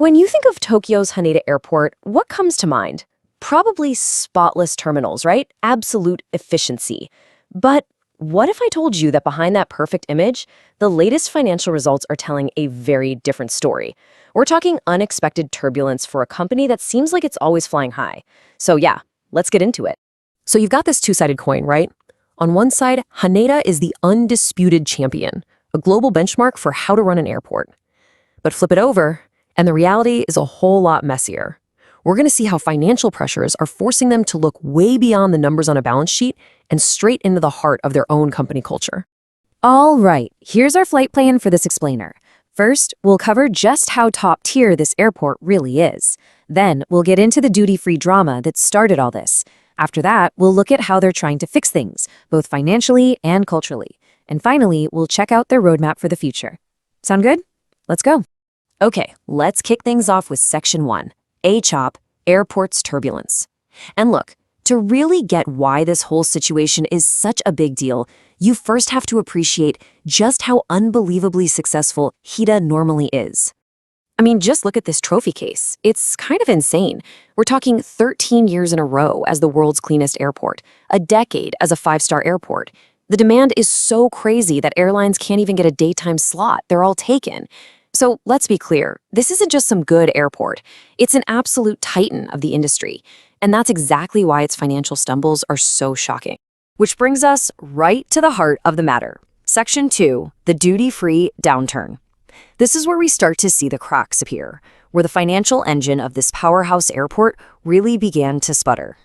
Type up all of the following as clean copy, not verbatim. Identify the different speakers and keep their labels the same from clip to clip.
Speaker 1: When you think of Tokyo's Haneda Airport, what comes to mind? Probably spotless terminals, right? Absolute efficiency. But what if I told you that behind that perfect image, the latest financial results are telling a very different story? We're talking unexpected turbulence for a company that seems like it's always flying high. So yeah, let's get into it. So you've got this two-sided coin, right? On one side, Haneda is the undisputed champion, a global benchmark for how to run an airport. But flip it over, and the reality is a whole lot messier. We're going to see how financial pressures are forcing them to look way beyond the numbers on a balance sheet and straight into the heart of their own company culture.
Speaker 2: All right, here's our flight plan for this explainer. First, we'll cover just how top tier this airport really is. Then, we'll get into the duty-free drama that started all this. After that, we'll look at how they're trying to fix things, both financially and culturally. And finally, we'll check out their roadmap for the future. Sound good? Let's go.
Speaker 1: Okay, let's kick things off with Section 1, ACHOP, Airport's Turbulence. And look, to really get why this whole situation is such a big deal, you first have to appreciate just how unbelievably successful Haneda normally is. I mean, just look at this trophy case. It's kind of insane. We're talking 13 years in a row as the world's cleanest airport, a decade as a 5-star airport. The demand is so crazy that airlines can't even get a daytime slot. They're all taken. So let's be clear, this isn't just some good airport. It's an absolute titan of the industry. And that's exactly why its financial stumbles are so shocking. Which brings us right to the heart of the matter. Section 2, the duty-free downturn. This is where we start to see the cracks appear, where the financial engine of this powerhouse airport really began to sputter.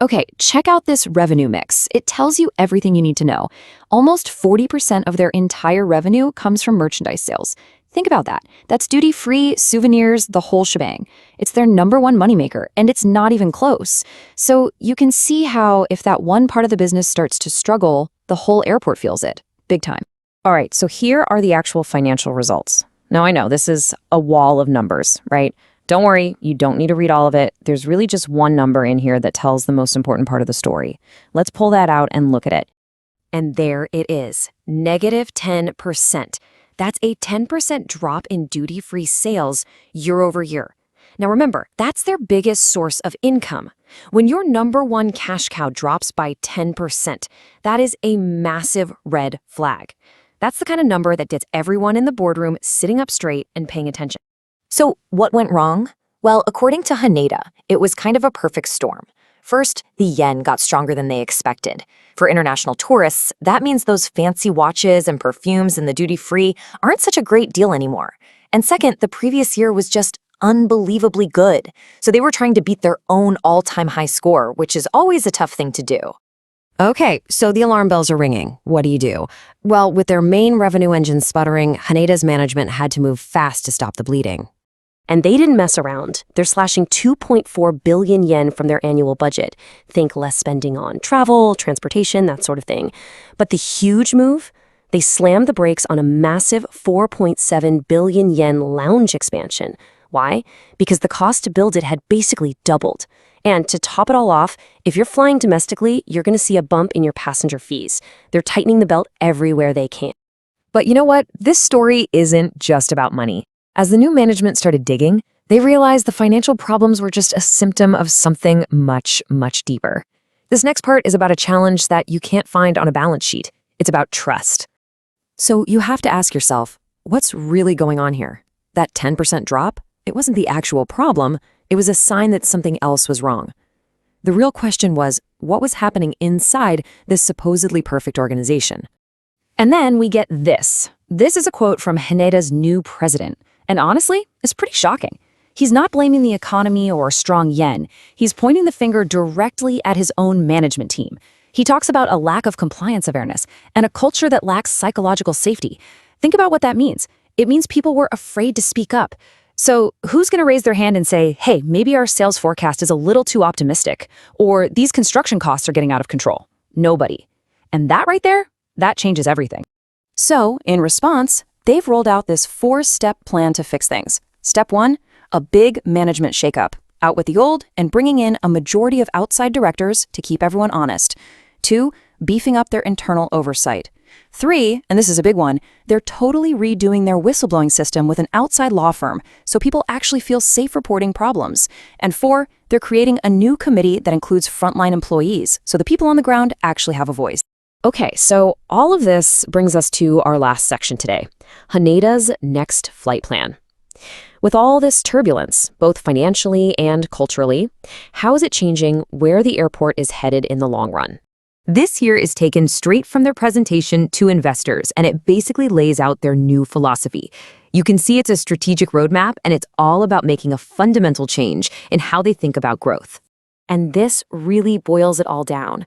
Speaker 2: Okay, check out this revenue mix. It tells you everything you need to know. Almost 40% of their entire revenue comes from merchandise sales. Think about that. That's duty-free, souvenirs, the whole shebang. It's their #1 moneymaker, and it's not even close. So you can see how if that one part of the business starts to struggle, the whole airport feels it. Big time.
Speaker 1: All right, so here are the actual financial results. Now, I know this is a wall of numbers, right? Don't worry, you don't need to read all of it. There's really just one number in here that tells the most important part of the story. Let's pull that out and look at it. And there it is, -10%. That's a 10% drop in duty-free sales year over year. Now remember, that's their biggest source of income. When your #1 cash cow drops by 10%, that is a massive red flag. That's the kind of number that gets everyone in the boardroom sitting up straight and paying attention. So what went wrong? Well, according to Haneda, it was kind of a perfect storm. First, the yen got stronger than they expected. For international tourists, that means those fancy watches and perfumes in the duty-free aren't such a great deal anymore. And second, the previous year was just unbelievably good. So they were trying to beat their own all-time high score, which is always a tough thing to do. Okay, so the alarm bells are ringing. What do you do? Well, with their main revenue engine sputtering, Haneda's management had to move fast to stop the bleeding. And they didn't mess around. They're slashing 2.4 billion yen from their annual budget. Think less spending on travel, transportation, that sort of thing. But the huge move? They slammed the brakes on a massive 4.7 billion yen lounge expansion. Why? Because the cost to build it had basically doubled. And to top it all off, if you're flying domestically, you're going to see a bump in your passenger fees. They're tightening the belt everywhere they can. But you know what? This story isn't just about money. As the new management started digging, they realized the financial problems were just a symptom of something much, much deeper. This next part is about a challenge that you can't find on a balance sheet. It's about trust. So you have to ask yourself, what's really going on here? That 10% drop? It wasn't the actual problem. It was a sign that something else was wrong. The real question was, what was happening inside this supposedly perfect organization? And then we get this. This is a quote from Haneda's new president. And honestly, it's pretty shocking. He's not blaming the economy or a strong yen. He's pointing the finger directly at his own management team. He talks about a lack of compliance awareness and a culture that lacks psychological safety. Think about what that means. It means people were afraid to speak up. So who's going to raise their hand and say, hey, maybe our sales forecast is a little too optimistic, or these construction costs are getting out of control? Nobody. And that right there, that changes everything. So, in response, they've rolled out this 4-step plan to fix things. Step 1, a big management shakeup. Out with the old and bringing in a majority of outside directors to keep everyone honest. 2, beefing up their internal oversight.
Speaker 3: 3, and this is a big one, they're totally redoing their whistleblowing system with an outside law firm, so people actually feel safe reporting problems. And 4, they're creating a new committee that includes frontline employees, so the people on the ground actually have a voice.
Speaker 1: Okay, so all of this brings us to our last section today, Haneda's next flight plan. With all this turbulence, both financially and culturally, how is it changing where the airport is headed in the long run? This here is taken straight from their presentation to investors, and it basically lays out their new philosophy. You can see it's a strategic roadmap, and it's all about making a fundamental change in how they think about growth. And this really boils it all down.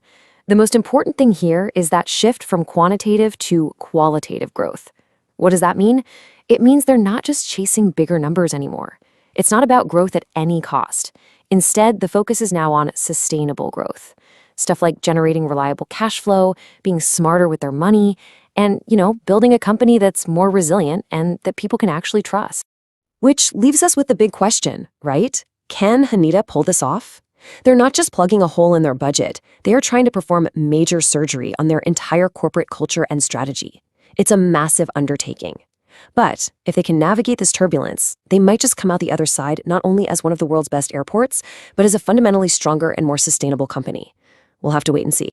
Speaker 1: The most important thing here is that shift from quantitative to qualitative growth. What does that mean? It means they're not just chasing bigger numbers anymore. It's not about growth at any cost. Instead, the focus is now on sustainable growth. Stuff like generating reliable cash flow, being smarter with their money, and, building a company that's more resilient and that people can actually trust. Which leaves us with the big question, right? Can Haneda pull this off? They're not just plugging a hole in their budget. They are trying to perform major surgery on their entire corporate culture and strategy. It's a massive undertaking. But if they can navigate this turbulence, they might just come out the other side not only as one of the world's best airports, but as a fundamentally stronger and more sustainable company. We'll have to wait and see.